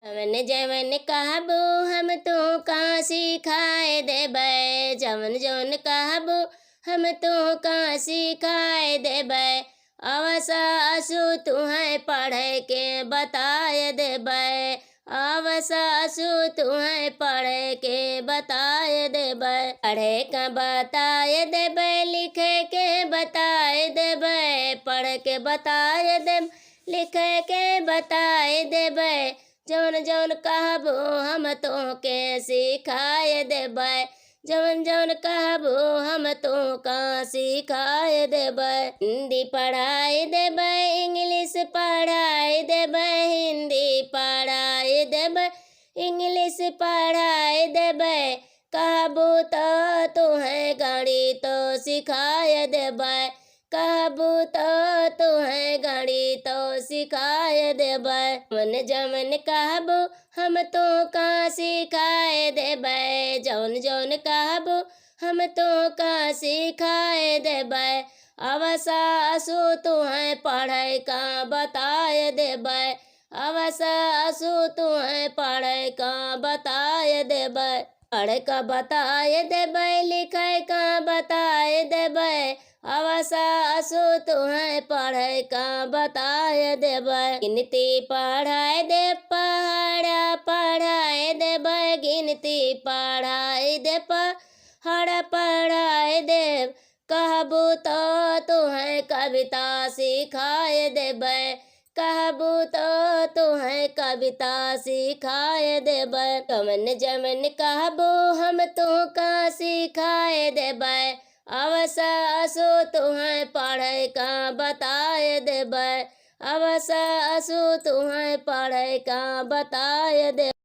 जवन जवन कहबो हम तो का सिखाए देबै। जवन जवन कहबो हम तो का सिखाए देबै। अवसा असु तुहें पढ़े के बताए देबै। अवसा असु तुहें पढ़े के बताए देबै। पढ़े का बताए देबै, लिखे के बताए देबै। पढ़ के बताए देब, लिखे के बताए देबै। जवन जवन कहबो हम तोहके सिखाए देबै। जवन जवन कहबो हम तोहका सिखाए देबै। हिंदी पढ़ाए देबै, इंग्लिश पढ़ाए देबै। हिंदी पढ़ाए देबै, इंग्लिश पढ़ाए देबै। कहबो तो तुहें गणित सिखाए देबै। कहबो तो तुहें गणित सिखाए देबै। जवन जवन कहबो हम तो का सिखाए देबै। जवन जवन कहबो हम तो का सिखाए देबै। अवसा असु तुहें पढ़े का बताए देबै। अवसा असु तुहें पढ़े का बताए देबै। पढ़ का बताए देबै, लिखे का बताए देबै। अवसा असु तुहें पढ़े का बताए देबै। गिनती पढ़ाए दे, पहाड़ा पढ़ाए देबै। गिनती पढ़ाए दे, पहाड़ा पढ़ाए देब। कहबो तो तुहें कविता सिखाए देबै। कहबो तो तुहें कविता सिखाए देबै। जवन जवन कहबो हम तोहका सिखाए देबै। अवसा असु तुहें पढ़े का बताए देबै। अवसा असु तुहें पढ़े का बताए देबै।